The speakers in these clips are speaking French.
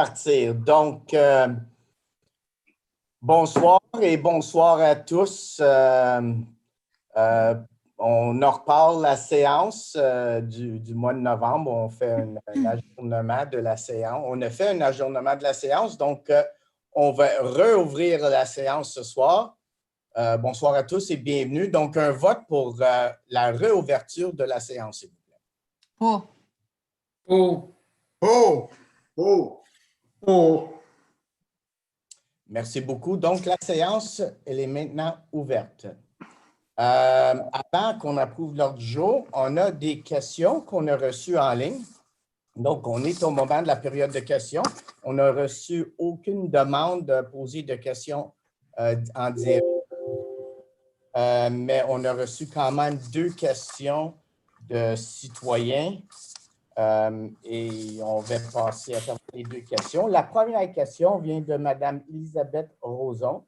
Partir. Donc, bonsoir et bonsoir à tous. On en reparle la séance du mois de novembre. On fait un ajournement de la séance. On a fait un ajournement de la séance, donc on va rouvrir la séance ce soir. Bonsoir à tous et bienvenue. Donc, un vote pour la réouverture de la séance, s'il vous plaît. Pour. Pour. Oh! Oh! Oh! Merci beaucoup. Donc, la séance, elle est maintenant ouverte. Avant qu'on approuve l'ordre du jour, on a des questions qu'on a reçues en ligne. Donc, on est au moment de la période de questions. On n'a reçu aucune demande de poser de questions en direct. Mais on a reçu quand même 2 questions de citoyens. Et on va passer à les 2 questions. La première question vient de Mme Elisabeth Roson.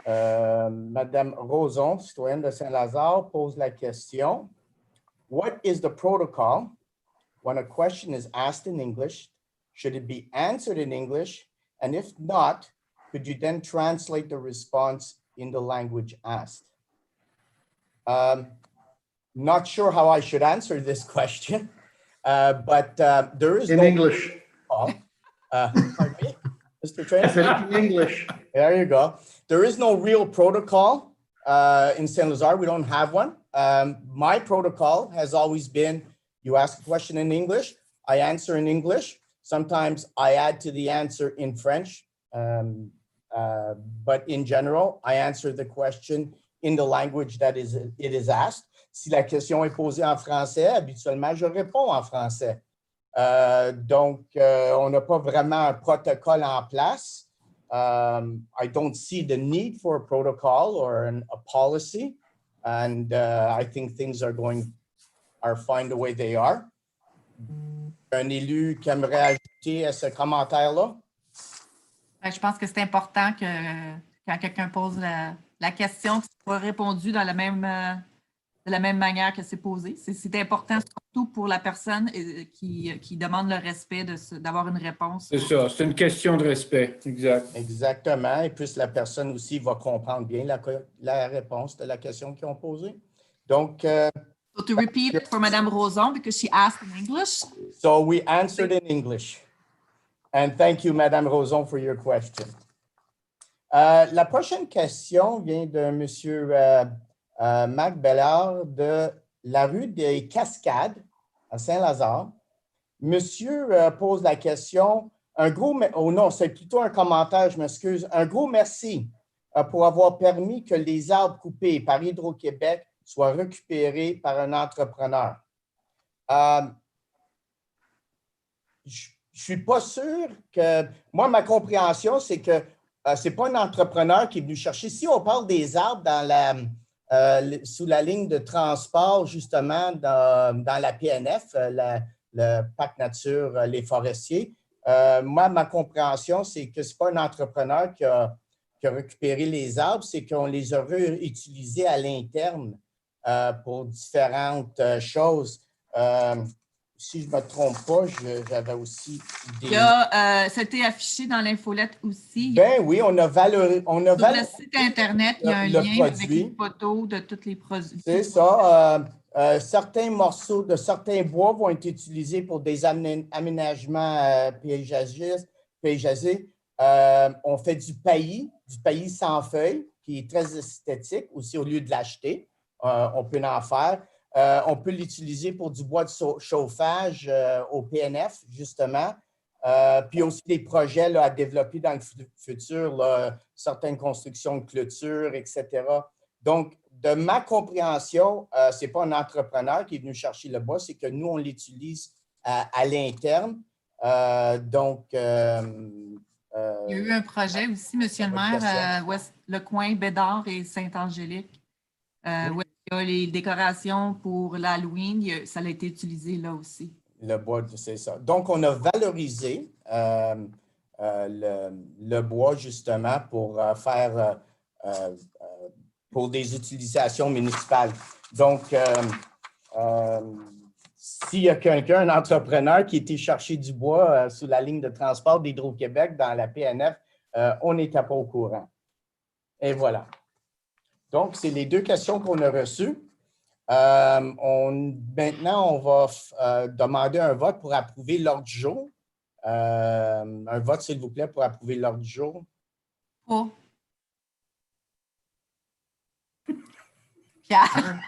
Mme Roson, citoyenne de Saint-Lazare, pose la question. What is the protocol when a question is asked in English? Should it be answered in English? And if not, could you then translate the response in the language asked? Not sure how I should answer this question. But there is In English. Pardon me, Mr. Trainer? I said in English. There you go. There is no real protocol in Saint-Lazare. We don't have one. My protocol has always been, you ask a question in English, I answer in English. Sometimes I add to the answer in French. But in general, I answer the question in the language that it is asked. Si la question est posée en français, habituellement, je réponds en français. Donc, on n'a pas vraiment un protocole en place. I don't see the need for a protocol or a policy. And I think things are fine the way they are. Un élu qui aimerait ajouter à ce commentaire-là? Je pense que c'est important que quand quelqu'un pose la question, que ce soit répondu de la même manière que c'est posé. C'est important surtout pour la personne qui demande le respect d'avoir une réponse. C'est ça, c'est une question de respect, exact. Exactement, et puis la personne aussi va comprendre bien la réponse de la question qu'ils ont posée. Donc, so to repeat it for Madame Roson, because she asked in English. So we answered in English. And thank you, Madame Roson, for your question. La prochaine question vient de Monsieur Marc Bellard de la rue des Cascades à Saint-Lazare. Monsieur pose la question, oh non, c'est plutôt un commentaire, je m'excuse. Un gros merci pour avoir permis que les arbres coupés par Hydro-Québec soient récupérés par un entrepreneur. Je ne suis pas sûr que... Moi, ma compréhension, c'est que ce n'est pas un entrepreneur qui est venu chercher. Si on parle des arbres sous la ligne de transport, justement, dans la PNF, le Parc Nature, les forestiers, moi, ma compréhension, c'est que ce n'est pas un entrepreneur qui a récupéré les arbres, c'est qu'on les a réutilisés à l'interne pour différentes choses. Si je ne me trompe pas, j'avais aussi des... C'était affiché dans l'infolette aussi. Ben oui, on a valorisé... Sur le site Internet, il y a un lien produit. avec une photo de tous les produits. C'est ça. Certains morceaux de certains bois vont être utilisés pour des aménagements paysagers. On fait du paillis sans feuilles, qui est très esthétique aussi au lieu de l'acheter. On peut en faire. On peut l'utiliser pour du bois de chauffage au PNF, justement. Puis aussi des projets à développer dans le futur, certaines constructions de clôture, etc. Donc, de ma compréhension, ce n'est pas un entrepreneur qui est venu chercher le bois, c'est que nous, on l'utilise à l'interne. Il y a eu un projet aussi, Monsieur le maire, le coin Bédard et Sainte-Angélique, où il y a les décorations pour l'Halloween, ça a été utilisé là aussi. Le bois, c'est ça. Donc, on a valorisé le bois justement pour faire pour des utilisations municipales. Donc, s'il y a quelqu'un, un entrepreneur qui était chercher du bois sous la ligne de transport d'Hydro-Québec dans la PNF, on n'était pas au courant. Et voilà. Donc, c'est les 2 questions qu'on a reçues. Maintenant, on va demander un vote pour approuver l'ordre du jour. Un vote, s'il vous plaît, pour approuver l'ordre du jour. Pour. Pierre.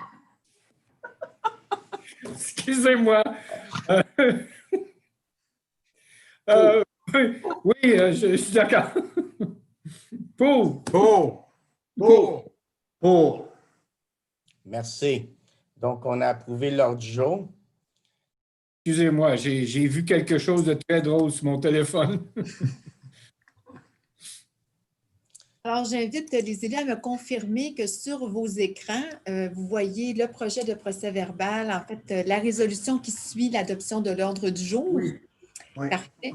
Excusez-moi. Oui, je suis d'accord. Pour. Pour. Merci. Donc, on a approuvé l'ordre du jour. Excusez-moi, j'ai vu quelque chose de très drôle sur mon téléphone. Alors, j'invite les élus à me confirmer que sur vos écrans, vous voyez le projet de procès-verbal, en fait, la résolution qui suit l'adoption de l'ordre du jour. Oui. Parfait.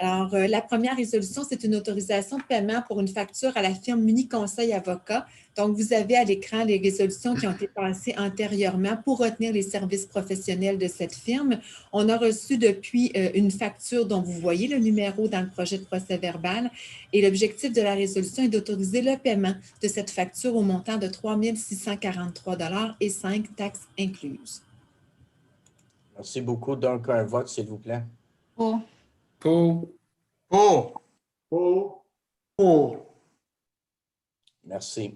Alors, la première résolution, c'est une autorisation de paiement pour une facture à la firme Muni-Conseil Avocat. Donc, vous avez à l'écran les résolutions qui ont été passées antérieurement pour retenir les services professionnels de cette firme. On a reçu depuis une facture dont vous voyez le numéro dans le projet de procès-verbal et l'objectif de la résolution est d'autoriser le paiement de cette facture au montant de 3 643 $ et 5 taxes incluses. Merci beaucoup. Donc, un vote, s'il vous plaît. Pour. Pour. Merci.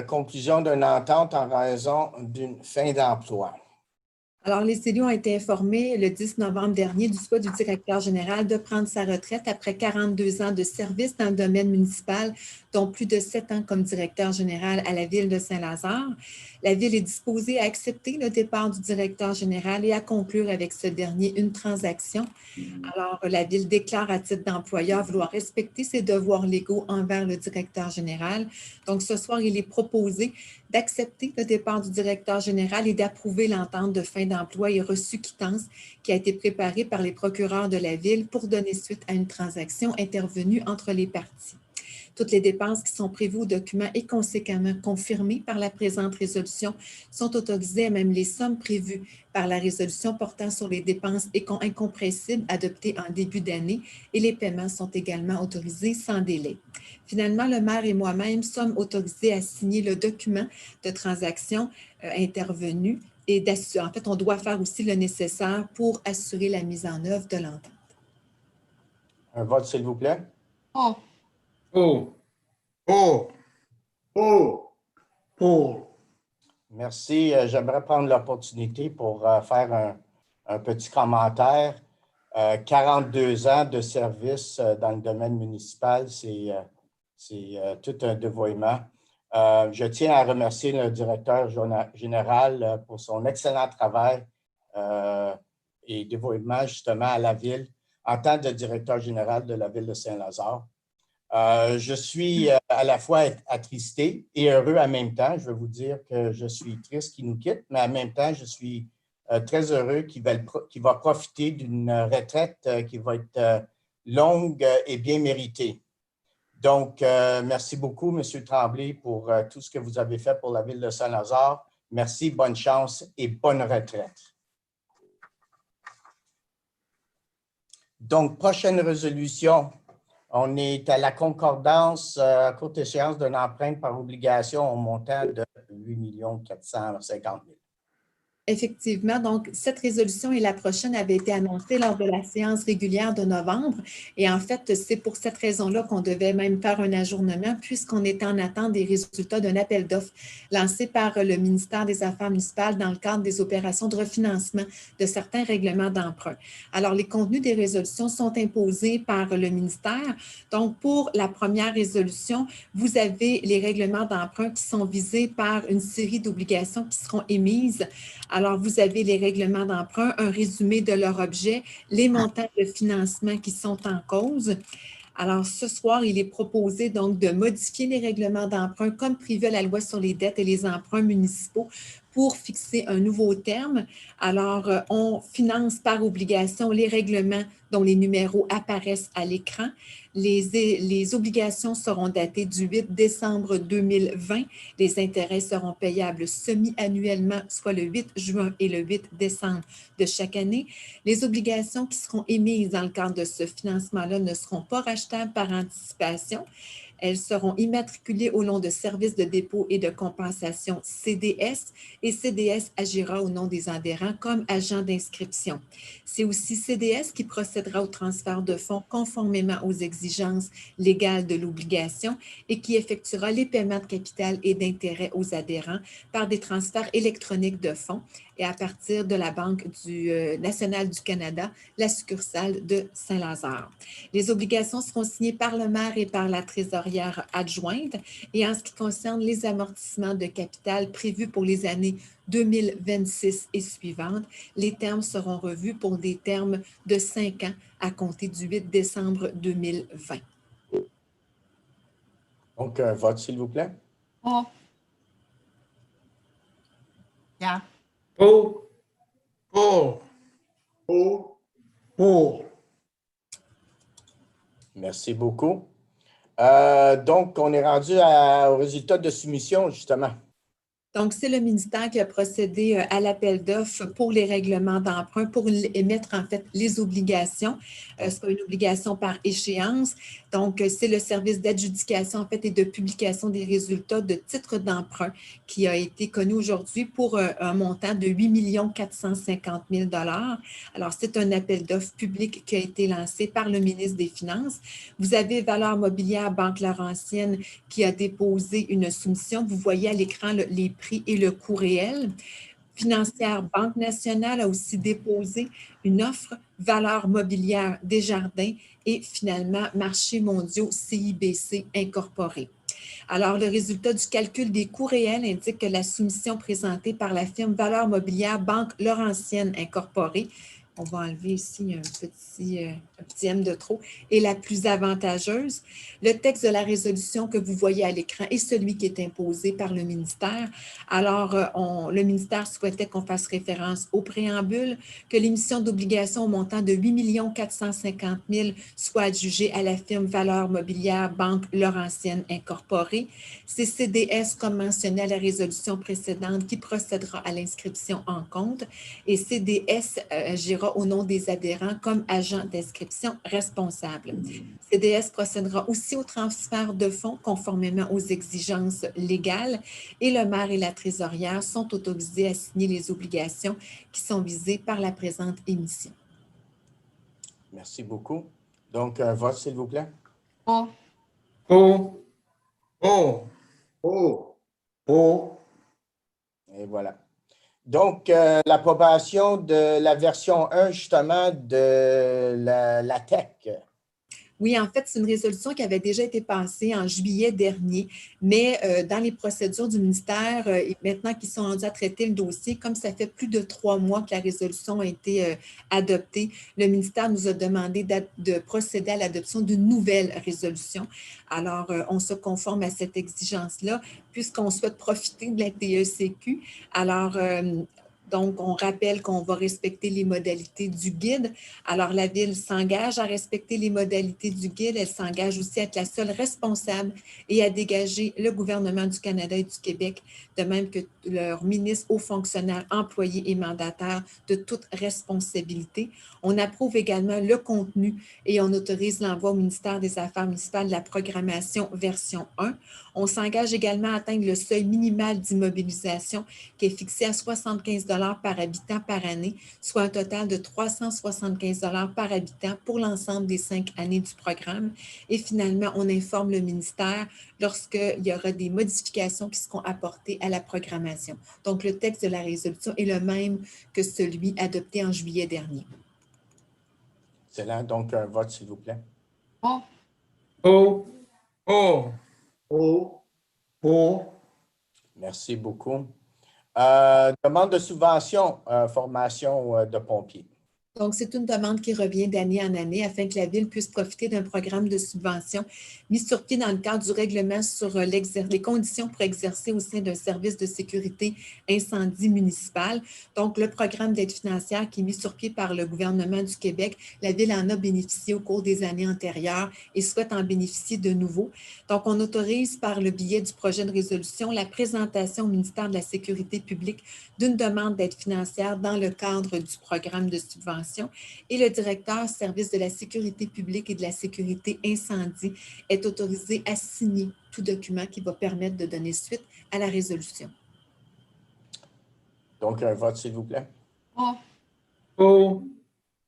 Conclusion d'une entente en raison d'une fin d'emploi. Alors, les élus ont été informés le 10 novembre dernier du souhait du directeur général de prendre sa retraite après 42 ans de service dans le domaine municipal, dont plus de 7 ans comme directeur général à la ville de Saint-Lazare. La ville est disposée à accepter le départ du directeur général et à conclure avec ce dernier une transaction. Alors, la ville déclare à titre d'employeur vouloir respecter ses devoirs légaux envers le directeur général. Donc, ce soir, il est proposé d'accepter le départ du directeur général et d'approuver l'entente de fin d'emploi et reçu quittance qui a été préparée par les procureurs de la ville pour donner suite à une transaction intervenue entre les parties. Toutes les dépenses qui sont prévues au document et conséquemment confirmées par la présente résolution sont autorisées, même les sommes prévues par la résolution portant sur les dépenses incompressibles adoptées en début d'année et les paiements sont également autorisés sans délai. Finalement, le maire et moi-même sommes autorisés à signer le document de transaction intervenu et en fait, on doit faire aussi le nécessaire pour assurer la mise en œuvre de l'entente. Un vote, s'il vous plaît. Pour. Merci. J'aimerais prendre l'opportunité pour faire un petit commentaire. 42 ans de service dans le domaine municipal, c'est tout un dévouement. Je tiens à remercier le directeur général pour son excellent travail et dévouement justement à la ville en tant que directeur général de la ville de Saint-Lazare. Je suis à la fois attristé et heureux en même temps. Je veux vous dire que je suis triste qu'il nous quitte, mais en même temps, je suis très heureux qu'il va profiter d'une retraite qui va être longue et bien méritée. Donc, merci beaucoup, M. Tremblay, pour tout ce que vous avez fait pour la ville de Saint-Lazare. Merci, bonne chance et bonne retraite. Donc, prochaine résolution. On est à la concordance à courte échéance d'une empreinte par obligation au montant de 8 450 000. Effectivement, donc cette résolution et la prochaine avaient été annoncées lors de la séance régulière de novembre et en fait, c'est pour cette raison-là qu'on devait même faire un ajournement puisqu'on était en attente des résultats d'un appel d'offres lancé par le ministère des Affaires municipales dans le cadre des opérations de refinancement de certains règlements d'emprunt. Alors, les contenus des résolutions sont imposés par le ministère. Donc, pour la première résolution, vous avez les règlements d'emprunt qui sont visés par une série d'obligations qui seront émises. Alors, vous avez les règlements d'emprunt, un résumé de leur objet, les montants de financement qui sont en cause. Alors, ce soir, il est proposé donc de modifier les règlements d'emprunt comme prévu à la loi sur les dettes et les emprunts municipaux pour fixer un nouveau terme. Alors, on finance par obligation les règlements dont les numéros apparaissent à l'écran. Les obligations seront datées du 8 décembre 2020. Les intérêts seront payables semi-annuellement, soit le 8 juin et le 8 décembre de chaque année. Les obligations qui seront émises dans le cadre de ce financement-là ne seront pas rachetables par anticipation. Elles seront immatriculées au nom de Services de dépôt et de compensation CDS et CDS agira au nom des adhérents comme agent d'inscription. C'est aussi CDS qui procédera au transfert de fonds conformément aux exigences légales de l'obligation et qui effectuera les paiements de capital et d'intérêt aux adhérents par des transferts électroniques de fonds et à partir de la Banque nationale du Canada, la succursale de Saint-Lazare. Les obligations seront signées par le maire et par la trésorière adjointe. Et en ce qui concerne les amortissements de capital prévus pour les années 2026 et suivantes, les termes seront revus pour des termes de 5 ans à compter du 8 décembre 2020. Donc, un vote, s'il vous plaît. Pour. Pierre. Pour. Pour. Pour. Pour. Merci beaucoup. Donc, on est rendu au résultat de soumission, justement. Donc, c'est le ministère qui a procédé à l'appel d'offres pour les règlements d'emprunt pour émettre en fait les obligations. Ce sera une obligation par échéance. Donc, c'est le service d'adjudication en fait et de publication des résultats de titres d'emprunt qui a été connu aujourd'hui pour un montant de 8 450 000 $. Alors, c'est un appel d'offres public qui a été lancé par le ministre des Finances. Vous avez Valeur Mobilière Banque Laurentienne qui a déposé une soumission. Vous voyez à l'écran les prix et le coût réel. Financière Banque Nationale a aussi déposé une offre. Valeur Mobilière Desjardins et finalement Marchés mondiaux CIBC Incorporé. Alors, le résultat du calcul des coûts réels indique que la soumission présentée par la firme Valeur Mobilière Banque Laurentienne Incorporée, on va enlever ici un petit M de trop, est la plus avantageuse. Le texte de la résolution que vous voyez à l'écran est celui qui est imposé par le ministère. Alors, le ministère souhaitait qu'on fasse référence au préambule, que l'émission d'obligations au montant de 8 450 000 $ soit adjugée à la firme Valeur Mobilière Banque Laurentienne Incorporée. C'est CDS, comme mentionné à la résolution précédente, qui procédera à l'inscription en compte et CDS agira au nom des adhérents comme agent d'inscription responsable. CDS procédera aussi au transfert de fonds conformément aux exigences légales et le maire et la trésorière sont autorisés à signer les obligations qui sont visées par la présente émission. Merci beaucoup. Donc, un vote, s'il vous plaît. Pour. Pour. Pour. Pour. Pour. Et voilà. Donc, l'approbation de la version 1, justement, de la TEC. Oui, en fait, c'est une résolution qui avait déjà été passée en juillet dernier, mais dans les procédures du ministère, et maintenant qu'ils sont rendus à traiter le dossier, comme ça fait plus de 3 mois que la résolution a été adoptée, le ministère nous a demandé de procéder à l'adoption d'une nouvelle résolution. Alors, on se conforme à cette exigence-là, puisqu'on souhaite profiter de la TECQ. Alors, donc, on rappelle qu'on va respecter les modalités du guide. Alors, la Ville s'engage à respecter les modalités du guide. Elle s'engage aussi à être la seule responsable et à dégager le gouvernement du Canada et du Québec, de même que leurs ministres, hauts fonctionnaires, employés et mandataires de toute responsabilité. On approuve également le contenu et on autorise l'envoi au ministère des Affaires municipales de la programmation version 1. On s'engage également à atteindre le seuil minimal d'immobilisation qui est fixé à 75 $ par habitant par année, soit un total de 375 $ par habitant pour l'ensemble des 5 années du programme. Et finalement, on informe le ministère lorsqu'il y aura des modifications qui seront apportées à la programmation. Donc, le texte de la résolution est le même que celui adopté en juillet dernier. Excellent. Donc, un vote, s'il vous plaît. Pour. Pour. Pour. Pour. Pour. Merci beaucoup. Demande de subvention, formation de pompiers. Donc, c'est une demande qui revient d'année en année afin que la Ville puisse profiter d'un programme de subvention mis sur pied dans le cadre du règlement sur les conditions pour exercer au sein d'un service de sécurité incendie municipal. Donc, le programme d'aide financière qui est mis sur pied par le gouvernement du Québec, la Ville en a bénéficié au cours des années antérieures et souhaite en bénéficier de nouveau. Donc, on autorise par le biais du projet de résolution la présentation au ministère de la Sécurité publique d'une demande d'aide financière dans le cadre du programme de subvention. Et le directeur service de la sécurité publique et de la sécurité incendie est autorisé à signer tout document qui va permettre de donner suite à la résolution. Donc, un vote, s'il vous plaît. Oh. Pour.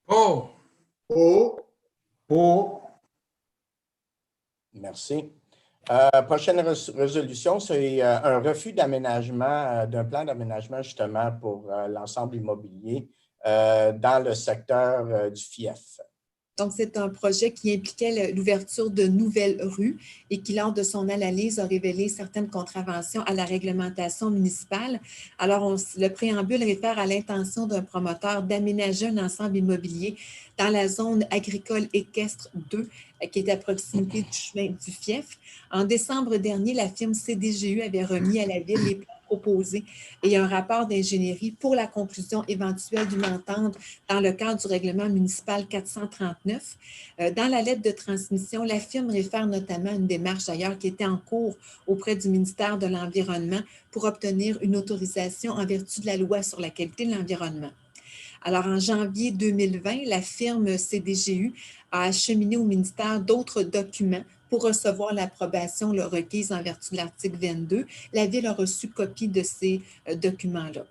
Pour. Pour. Pour. Merci. Prochaine résolution, c'est un refus d'aménagement, d'un plan d'aménagement justement pour l'ensemble immobilier dans le secteur du FIEF. Donc, c'est un projet qui impliquait l'ouverture de nouvelles rues et qui, lors de son analyse, a révélé certaines contraventions à la réglementation municipale. Alors, le préambule réfère à l'intention d'un promoteur d'aménager un ensemble immobilier dans la zone agricole équestre 2, qui est à proximité du chemin du FIEF. En décembre dernier, la firme CDGU avait remis à la Ville les plans proposés et un rapport d'ingénierie pour la conclusion éventuelle d'une entente dans le cadre du règlement municipal 439. Dans la lettre de transmission, la firme réfère notamment à une démarche d'ailleurs qui était en cours auprès du ministère de l'Environnement pour obtenir une autorisation en vertu de la loi sur la qualité de l'environnement. Alors, en janvier 2020, la firme CDGU a acheminé au ministère d'autres documents pour recevoir l'approbation requise en vertu de l'article 22. La Ville a reçu copie de ces documents-là.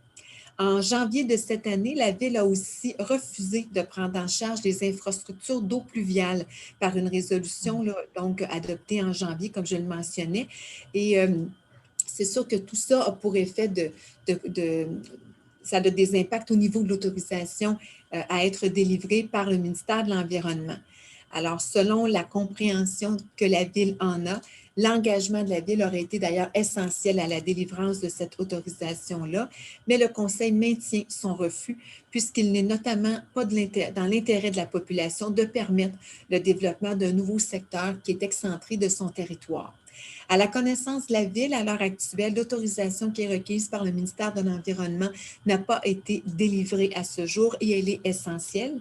En janvier de cette année, la Ville a aussi refusé de prendre en charge les infrastructures d'eau pluviale par une résolution donc adoptée en janvier, comme je le mentionnais. Et c'est sûr que tout ça a pour effet ça a des impacts au niveau de l'autorisation à être délivrée par le ministère de l'Environnement. Alors, selon la compréhension que la Ville en a, l'engagement de la Ville aurait été d'ailleurs essentiel à la délivrance de cette autorisation-là, mais le Conseil maintient son refus puisqu'il n'est notamment pas dans l'intérêt de la population de permettre le développement d'un nouveau secteur qui est excentré de son territoire. À la connaissance de la Ville, à l'heure actuelle, l'autorisation qui est requise par le ministère de l'Environnement n'a pas été délivrée à ce jour et elle est essentielle.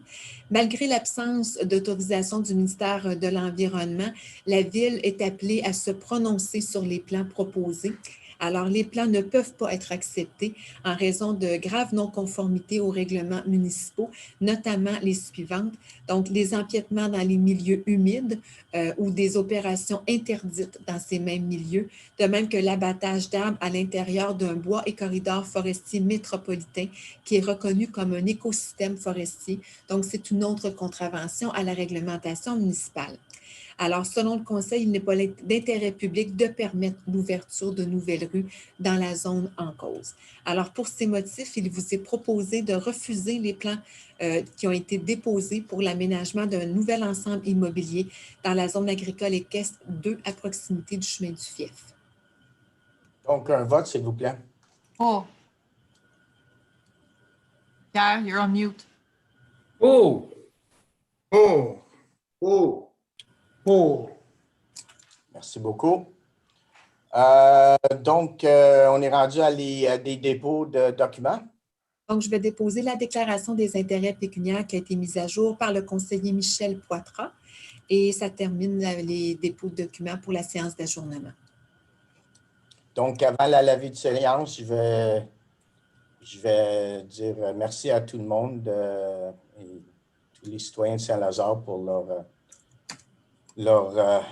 Malgré l'absence d'autorisation du ministère de l'Environnement, la Ville est appelée à se prononcer sur les plans proposés. Alors, les plans ne peuvent pas être acceptés en raison de graves non-conformités aux règlements municipaux, notamment les suivantes. Donc, les empiètements dans les milieux humides ou des opérations interdites dans ces mêmes milieux, de même que l'abattage d'arbres à l'intérieur d'un bois et corridor forestier métropolitain qui est reconnu comme un écosystème forestier. Donc, c'est une autre contravention à la réglementation municipale. Alors, selon le Conseil, il n'est pas d'intérêt public de permettre l'ouverture de nouvelles rues dans la zone en cause. Alors, pour ces motifs, il vous est proposé de refuser les plans qui ont été déposés pour l'aménagement d'un nouvel ensemble immobilier dans la zone agricole équestre 2 à proximité du chemin du FIEF. Donc, un vote, s'il vous plaît. Oh. Pierre, you're on mute. Pour. Pour. Pour. Pour. Merci beaucoup. Donc, on est rendu à des dépôts de documents. Donc, je vais déposer la déclaration des intérêts pécuniaires qui a été mise à jour par le conseiller Michel Poitras et ça termine les dépôts de documents pour la séance d'ajournement. Donc, avant la levée de séance, je vais dire merci à tout le monde et tous les citoyens de Saint-Lazare pour leur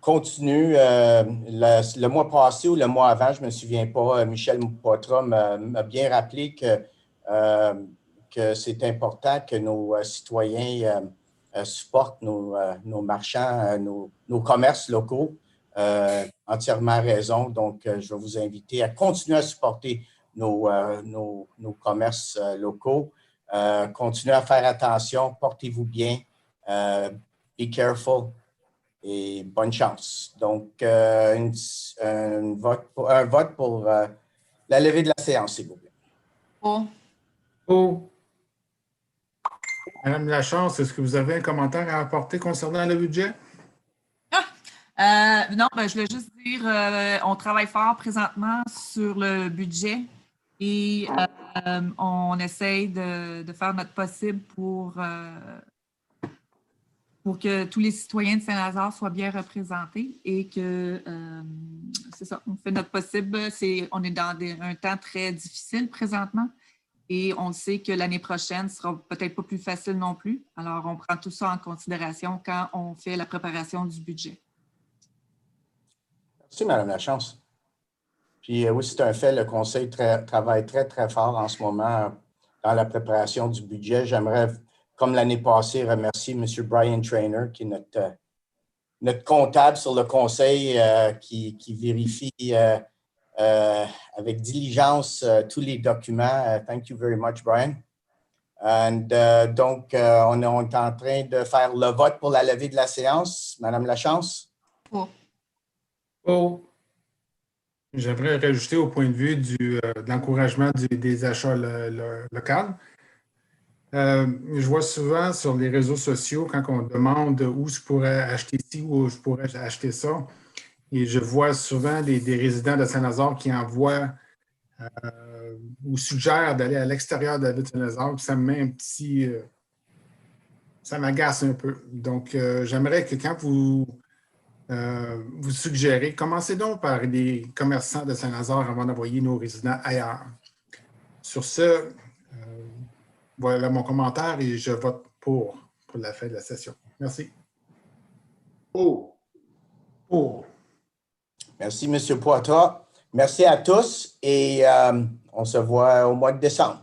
continu. Le mois passé ou le mois avant, je ne me souviens pas, Michel Poitras m'a bien rappelé que c'est important que nos citoyens supportent nos marchands, nos commerces locaux. Entièrement raison. Donc, je vais vous inviter à continuer à supporter nos commerces locaux. Continuez à faire attention, portez-vous bien, be careful et bonne chance. Donc, un vote pour la levée de la séance, s'il vous plaît. Oh. Pour. Madame Lachance, est-ce que vous avez un commentaire à apporter concernant le budget? Non, ben, je voulais juste dire, on travaille fort présentement sur le budget et on essaye de faire notre possible pour que tous les citoyens de Saint-Lazare soient bien représentés et que, c'est ça, on fait notre possible. On est dans un temps très difficile présentement et on sait que l'année prochaine ne sera peut-être pas plus facile non plus. Alors, on prend tout ça en considération quand on fait la préparation du budget. Merci, Mme Lachance. Puis oui, c'est un fait, le Conseil travaille très, très fort en ce moment dans la préparation du budget. J'aimerais, comme l'année passée, remercier M. Brian Traynor, qui est notre comptable sur le Conseil, qui vérifie avec diligence tous les documents. Thank you very much, Brian. Donc, on est en train de faire le vote pour la levée de la séance. Mme Lachance? Oh. J'aimerais rajouter au point de vue de l'encouragement des achats locaux. Je vois souvent sur les réseaux sociaux, quand on demande où je pourrais acheter ci ou où je pourrais acheter ça, et je vois souvent des résidents de Saint-Lazare qui envoient ou suggèrent d'aller à l'extérieur de la ville de Saint-Lazare, puis ça me met un petit... ça m'agace un peu. Donc, j'aimerais que quand vous suggérez, commencez donc par les commerçants de Saint-Lazare avant d'envoyer nos résidents ailleurs. Sur ce, voilà mon commentaire et je vote pour la fin de la session. Merci. Pour. Merci, M. Poitras. Merci à tous et on se voit au mois de décembre.